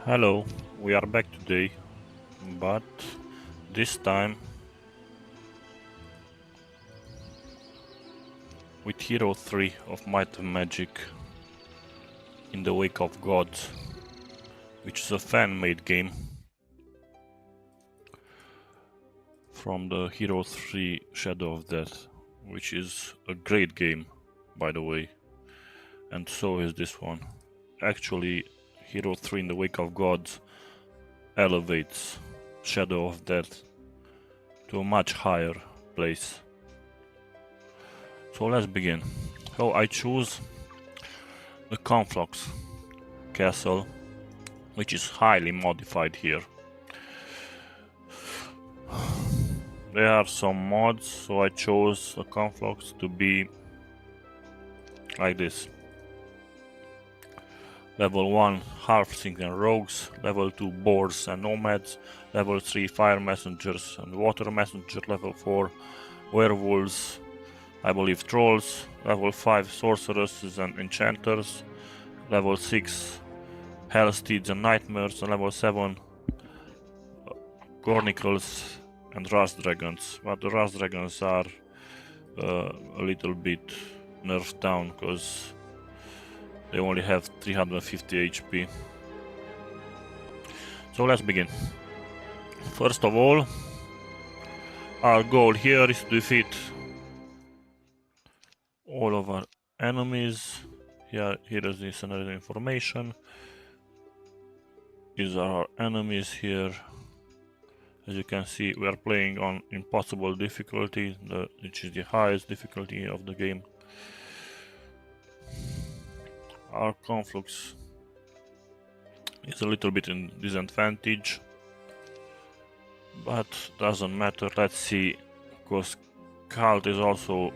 Hello, we are back today, but this time with Hero 3 of Might and Magic in the Wake of Gods, which is a fan-made game from the Hero 3 Shadow of Death, which is a great game, by the way, and so is this one. Actually, Hero 3 in the Wake of Gods elevates Shadow of Death to a much higher place. So let's begin. So I choose the Conflux castle, which is highly modified here. There are some mods, so I chose the Conflux to be like this. Level 1 Halflings and Rogues, Level 2 Boars and Nomads, Level 3 Fire Messengers and Water Messenger, Level 4 Werewolves, I believe Trolls, Level 5 Sorceresses and Enchanters, Level 6 Hellsteeds and Nightmares, and Level 7 Gornicles and Rust Dragons. But the Rust Dragons are a little bit nerfed down because they only have 350 HP. So let's begin. First of all, our goal here is to defeat all of our enemies. Here is this another information. These are our enemies here. As you can see, we are playing on impossible difficulty, which is the highest difficulty of the game. Our Conflux is a little bit in disadvantage, but doesn't matter. Let's see, because Cult is also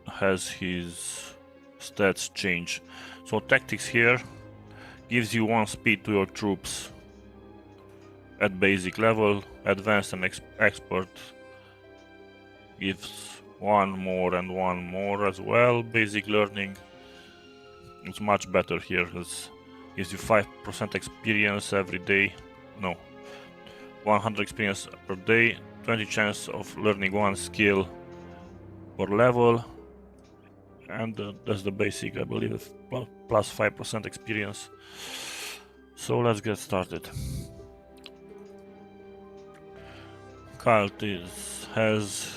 has his stats change. So tactics here gives you 1 speed to your troops at basic level. Advanced and expert gives 1 more and 1 more as well. Basic learning is much better here. It gives you 5% experience every day. No, 100 experience per day, 20 chance of learning 1 skill per level, and that's the basic, I believe, plus 5% experience. So let's get started. Cult has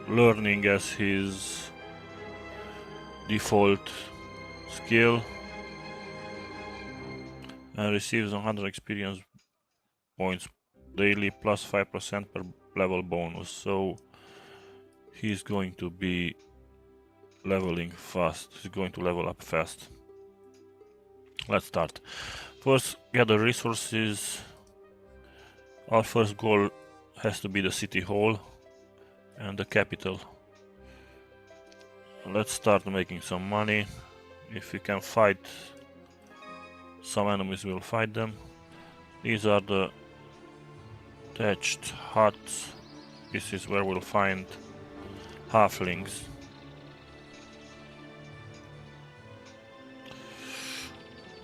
learning as his default skill and receives 100 experience points daily plus 5% per level bonus. So he's going to be leveling fast. He's going to level up fast. Let's start. First, gather resources. Our first goal has to be the city hall and the capital. Let's start making some money. If we can fight some enemies, we'll fight them. These are the thatched huts. This is where we'll find halflings.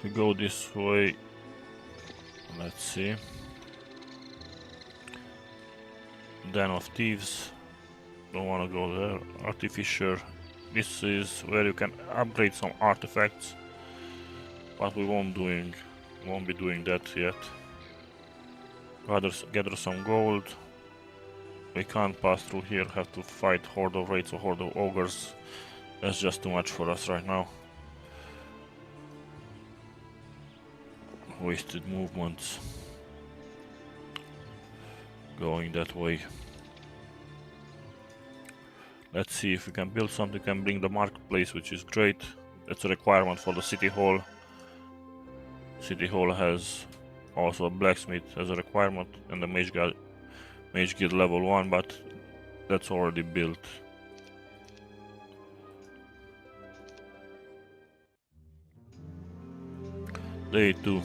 We go this way. Let's see. Den of Thieves. Don't want to go there. Artificer. This is where you can upgrade some artifacts, but we won't be doing that yet. Gather some gold. We can't pass through here. Have to fight Horde of Raids or Horde of Ogres. That's just too much for us right now. Wasted movements. Going that way. Let's see if we can build something. We can bring the marketplace, which is great. That's a requirement for the city hall. City hall has also a blacksmith as a requirement, and the mage guild level 1, but that's already built. Day 2.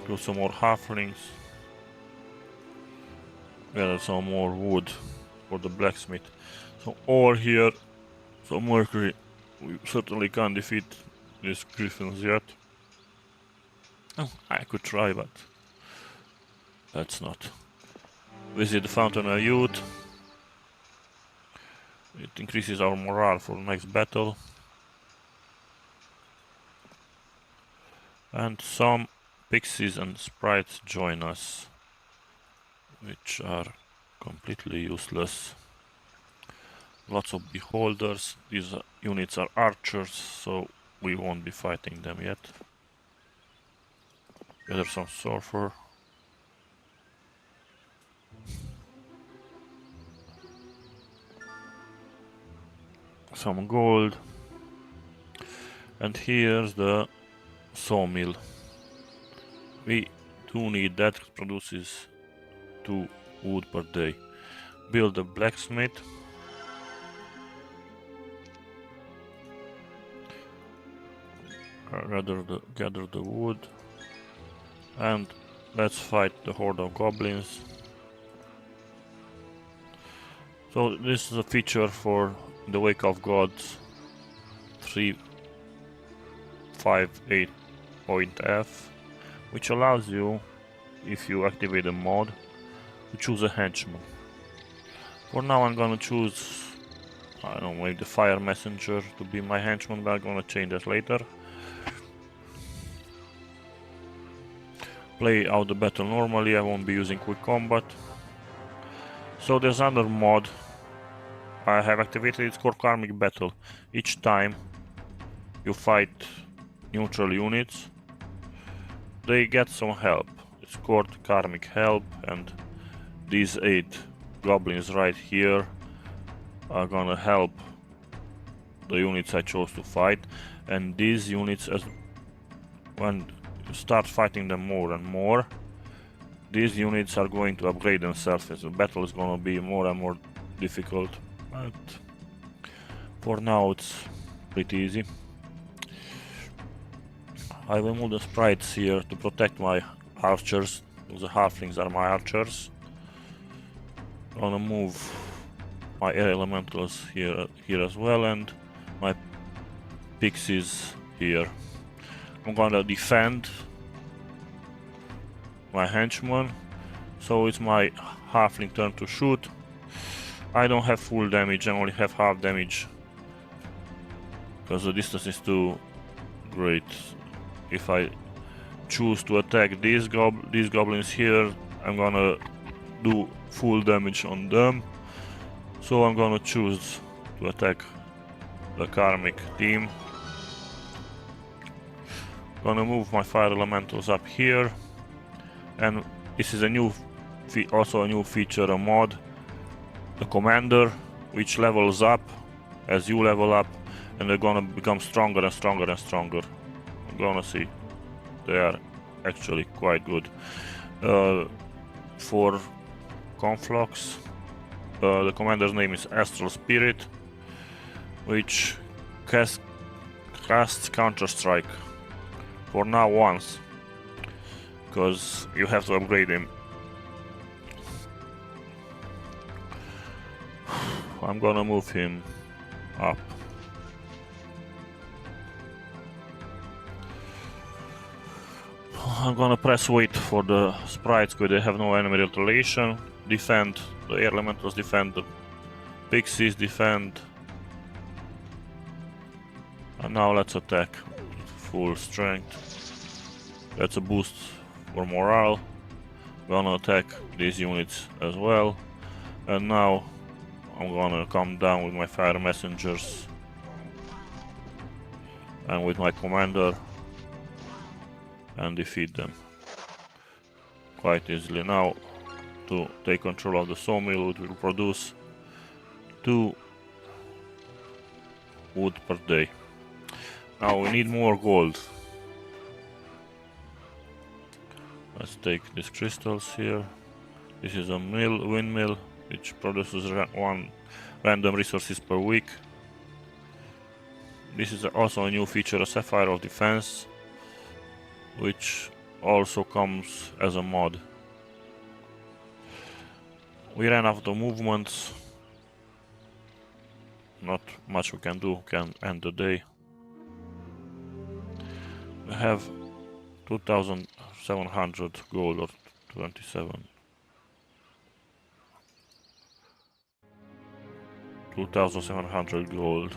Kill some more halflings. Gather some more wood for the blacksmith. So ore here, so mercury. We certainly can't defeat these griffins yet. Oh, I could try, but let's not. Visit the Fountain of Youth. It increases our morale for the next battle. And some pixies and sprites join us, which are completely useless. Lots of beholders. These units are archers, so we won't be fighting them yet. Gather some sulfur. Some gold. And here's the sawmill. We do need that, it produces 2 wood per day. Build a blacksmith. Gather the wood. And let's fight the horde of goblins. So this is a feature for the Wake of Gods 3.58.f, which allows you, if you activate a mod, to choose a henchman. For now I'm gonna choose, I don't know, maybe the Fire Messenger to be my henchman, but I'm gonna change that later. Play out the battle normally, I won't be using quick combat. So there's another mod I have activated, it's called Karmic Battle. Each time you fight neutral units, they get some help. It's called Karmic Help, and these 8 goblins right here are gonna help the units I chose to fight. And these units, as when you start fighting them more and more, these units are going to upgrade themselves as the battle is gonna be more and more difficult. But for now it's pretty easy. I will move the sprites here to protect my archers. The halflings are my archers. I'm gonna move my air elementals here as well, and my pixies here. I'm gonna defend my henchman, so it's my halfling turn to shoot. I don't have full damage, I only have half damage because the distance is too great. If I choose to attack these goblins here, I'm gonna do full damage on them. So I'm gonna choose to attack the Karmic team. Gonna move my fire elementals up here, and this is a new, also a new feature, a mod, the commander, which levels up as you level up, and they're gonna become stronger and stronger and stronger. I'm gonna see, they are actually quite good. For Conflux, the commander's name is Astral Spirit, which casts Counter-Strike for now once, because you have to upgrade him. I'm gonna move him up. I'm gonna press wait for the sprites because they have no enemy retaliation. Defend, the air elementals defend, the pixies defend. And now let's attack full strength. That's a boost for morale. Gonna attack these units as well. And now I'm gonna come down with my fire messengers and with my commander and defeat them quite easily. Now to take control of the sawmill, it will produce 2 wood per day. Now we need more gold. Let's take these crystals here. This is a windmill which produces 1 random resources per week. This is also a new feature, a Sapphire of Defense, which also comes as a mod. We ran out of movements. Not much we can do, can end the day. have 2,700 gold or 27. 2,700 gold.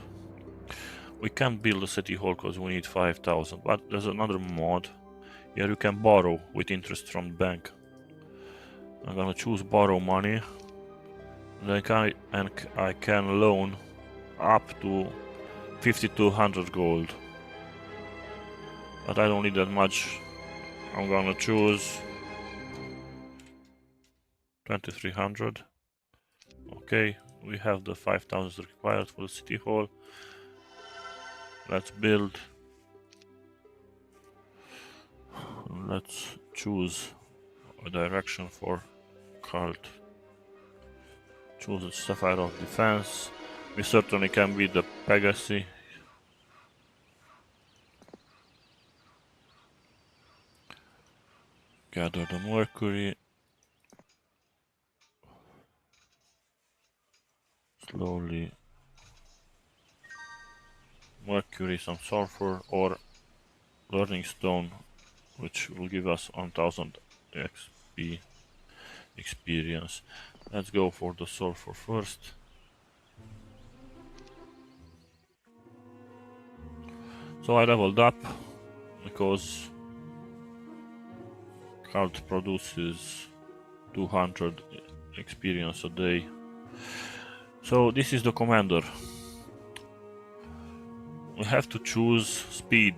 We can't build a city hall because we need 5,000, but there's another mod. Here you can borrow with interest from the bank. I'm gonna choose borrow money. Then I can loan up to 5,200 gold. But I don't need that much. I'm gonna choose 2,300. Okay, we have the 5,000 required for the city hall. Let's build. Let's choose a direction for cult. Choose the Sapphire of Defense. We certainly can be the Pegasi. Gather the Mercury. Slowly. Mercury, some sulfur, or learning stone, which will give us 1000 XP experience. Let's go for the sulfur first. So I leveled up because cult produces 200 experience a day. So this is the commander. We have to choose speed,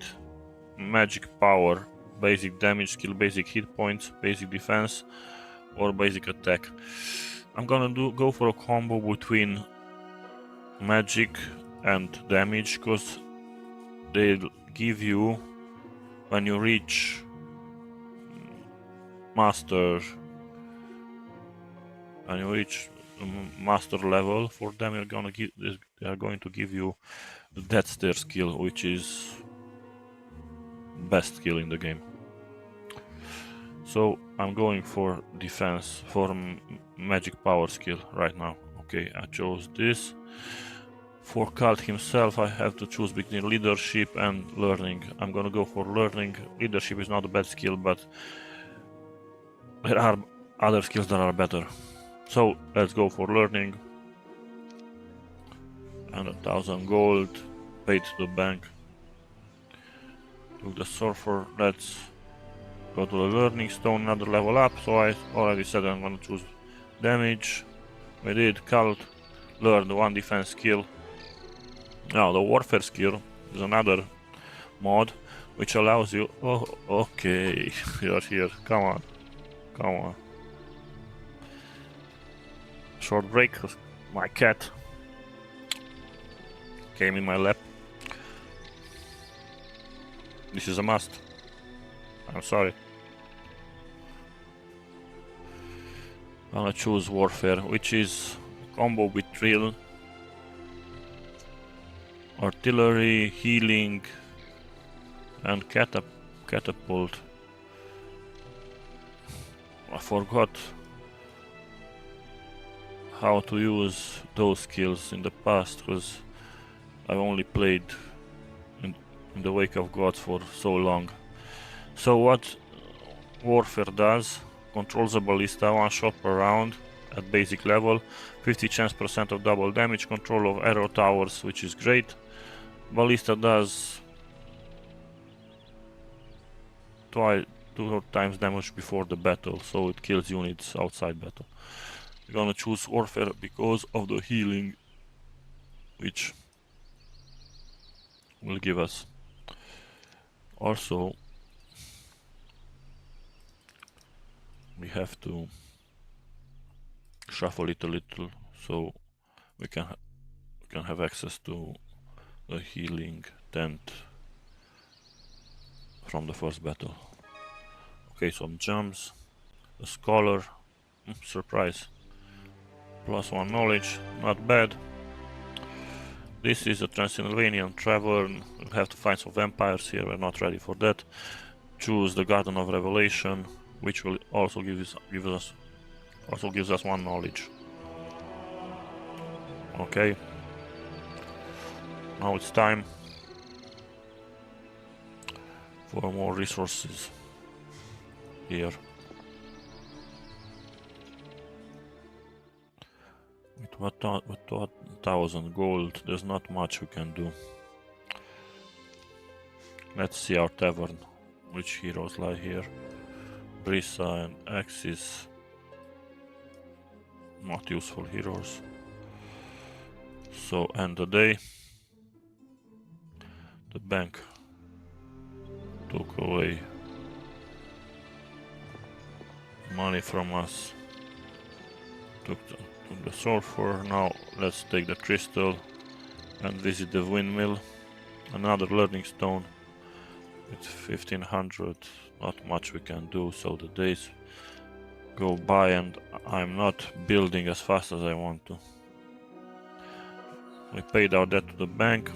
magic power, basic damage skill, basic hit points, basic defense, or basic attack. I'm gonna go for a combo between magic and damage, because they'll give you, when you reach master level, for them they are going to give you the Death Stare skill, which is best skill in the game. So I'm going for defense, for magic power skill right now. Okay, I chose this. For cult himself, I have to choose between leadership and learning. I'm gonna go for learning. Leadership is not a bad skill, but there are other skills that are better. So let's go for learning. And 1,000 gold paid to the bank. Took the sulfur. Let's go to the learning stone, another level up. So I already said I'm gonna choose damage. We did cult, learned one defense skill. Now the warfare skill is another mod which allows you. Oh, okay, you're here. Come on, come on. Short break. My cat came in my lap. This is a must. I'm sorry. I'm gonna choose warfare, which is a combo with drill, artillery, healing, and catapult. I forgot how to use those skills in the past, because I've only played in the Wake of Gods for so long. So what warfare does: controls a ballista, one shot per round at basic level, 50% of double damage, control of arrow towers, which is great. Ballista does 2 times damage before the battle, so it kills units outside battle. We're gonna choose warfare because of the healing, which will give us. Also, we have to shuffle it a little so we can have access to the healing tent from the first battle. Okay, some gems, a scholar, surprise, +1 knowledge, not bad. This is a Transylvanian tavern. We have to find some vampires here, we're not ready for that. Choose the Garden of Revelation, which will also gives us 1 knowledge. Okay. Now it's time for more resources here. With 1,000 gold, there's not much we can do. Let's see our tavern. Which heroes lie here? Brisa and Axis. Not useful heroes. So end the day. The bank took away money from us. Took the sulfur. Now let's take the crystal and visit the windmill. Another learning stone. It's 1500. Not much we can do, so the days go by and I'm not building as fast as I want to. We paid our debt to the bank.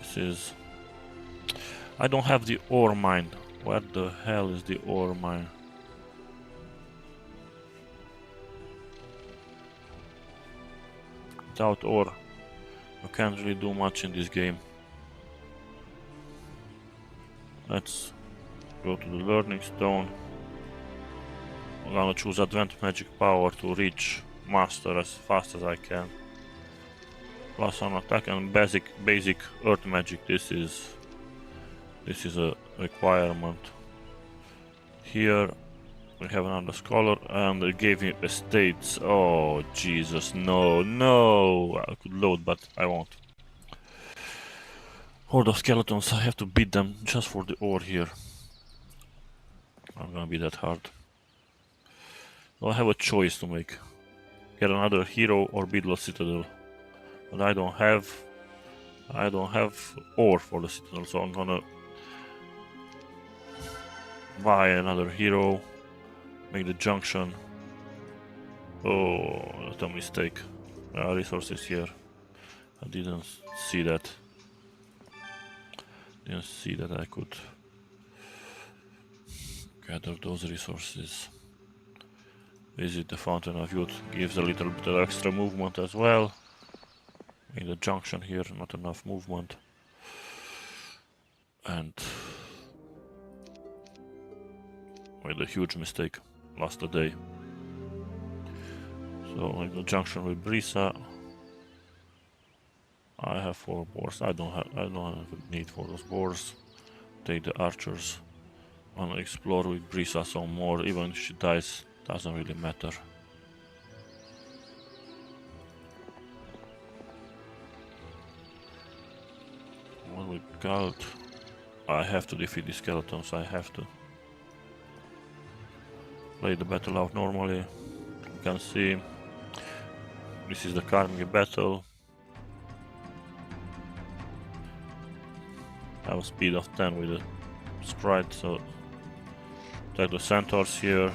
This is... I don't have the ore mine. Where the hell is the ore mine? Without ore, you can't really do much in this game. Let's go to the learning stone. I'm gonna choose advanced magic power to reach master as fast as I can. Plus on attack and basic earth magic. This is a requirement. Here we have another scholar and they gave me estates. Oh Jesus, no, I could load but I won't. Horde of skeletons, I have to beat them just for the ore here. Not gonna be that hard. So I have a choice to make. Get another hero or build a citadel. But I don't have ore for the citadel, so I'm gonna buy another hero, make the junction. Oh, that's a mistake. Resources here. I didn't see that. Didn't see that I could gather those resources. Visit the Fountain of Youth gives a little bit of extra movement as well. In the junction here, not enough movement. And made a huge mistake. Lost the day. So in the junction with Brisa, I have 4 boars. I don't have a need for those boars. Take the archers. Wanna explore with Brisa some more. Even if she dies, doesn't really matter. What with Galt? I have to defeat the skeletons. I have to play the battle out normally. You can see this is the Karmige battle. I have a speed of 10 with the sprite, so attack the centaurs here.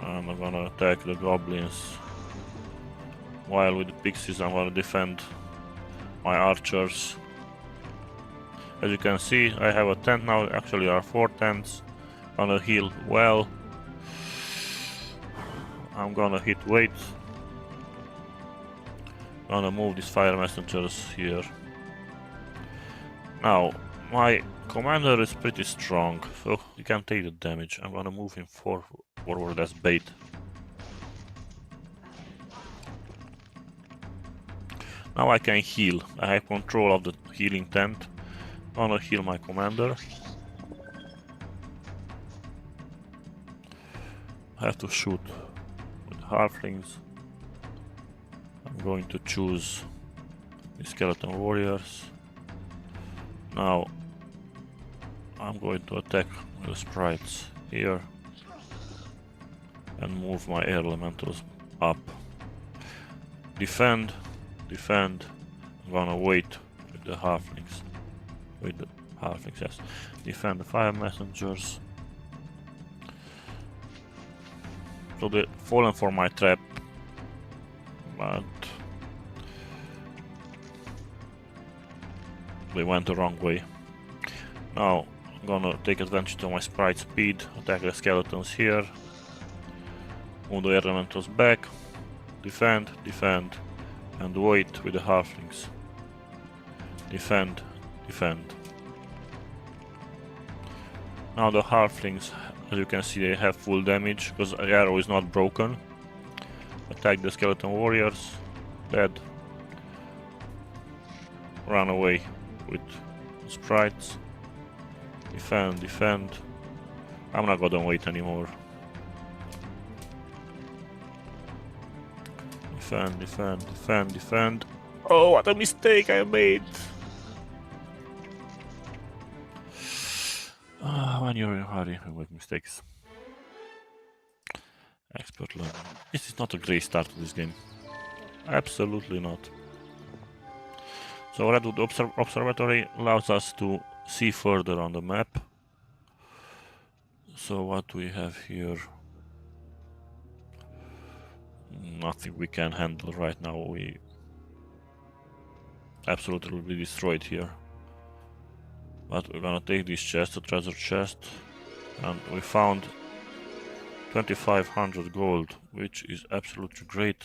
And I'm gonna attack the goblins. While with the pixies I'm gonna defend my archers. As you can see, I have a tent now, actually there are 4 tents. Gonna heal well. I'm gonna hit weight. Gonna move these fire messengers here. Now, my commander is pretty strong, so he can take the damage. I'm gonna move him forward as bait. Now I can heal. I have control of the healing tent. I'm gonna heal my commander. I have to shoot with halflings. I'm going to choose the skeleton warriors. Now I'm going to attack the sprites here and move my air elementals up. Defend. I'm gonna wait with the halflings. Yes. Defend the fire messengers. So they fallen for my trap, but they went the wrong way. Now I'm gonna take advantage of my sprite speed, attack the skeletons here, move the air elementals back, defend, and wait with the halflings. Defend, defend. Now the halflings, as you can see, they have full damage because the arrow is not broken. Attack the skeleton warriors. Dead. Run away with sprites. Defend, defend. I'm not gonna wait anymore. Defend, defend, defend, defend. Oh, what a mistake I made! When you're in a hurry, you make mistakes. Expert learning. This is not a great start to this game. Absolutely not. So Redwood Observatory allows us to see further on the map. So what we have here? Nothing we can handle right now. We absolutely will be destroyed here. But we're gonna take this chest, a treasure chest, and we found 2500 gold, which is absolutely great,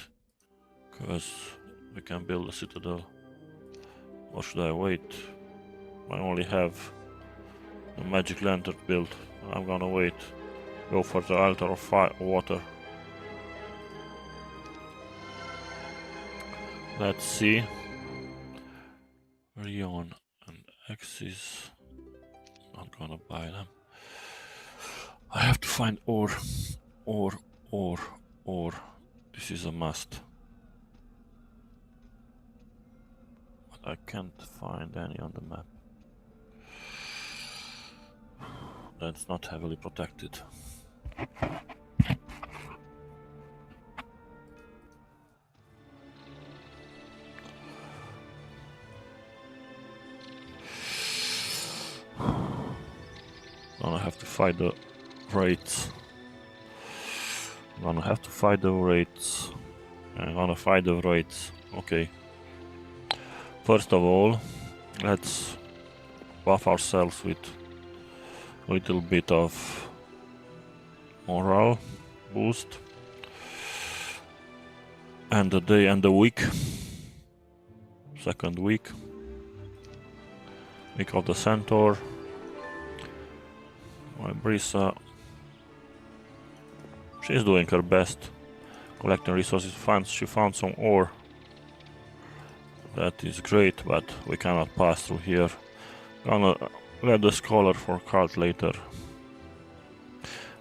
because we can build a citadel. Or should I wait? I only have the magic lantern built. I'm gonna wait. Go for the altar of water. Let's see. Rion and Axis. Not gonna buy them. I have to find ore. Ore. This is a must. But I can't find any on the map. That's not heavily protected. Gonna have to fight the raids. I'm gonna fight the raids. Okay. First of all, let's buff ourselves with a little bit of morale boost. And the day and the week. Second week. Week of the Centaur. My Brisa, she's doing her best, collecting resources. She found some ore. That is great, but we cannot pass through here. Gonna let the scholar for cult later.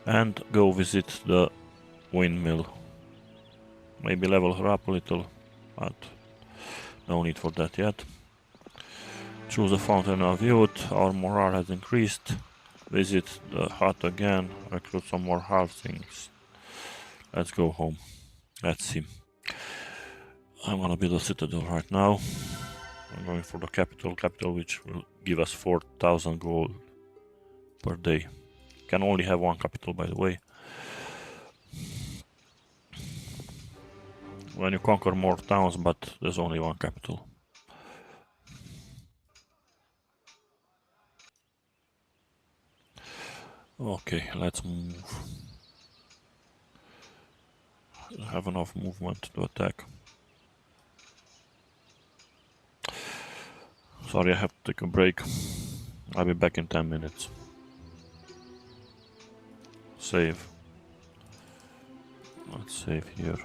And go visit the windmill. Maybe level her up a little, but no need for that yet. Choose a fountain of youth. Our morale has increased. Visit the hut again, recruit some more halflings. Let's go home. Let's see. I'm gonna build a citadel right now. I'm going for the capital which will give us 4000 gold per day. Can only have one capital, by the way. When you conquer more towns, but there's only one capital. Okay, let's move. I have enough movement to attack. Sorry, I have to take a break. I'll be back in 10 minutes. Save. Let's save here.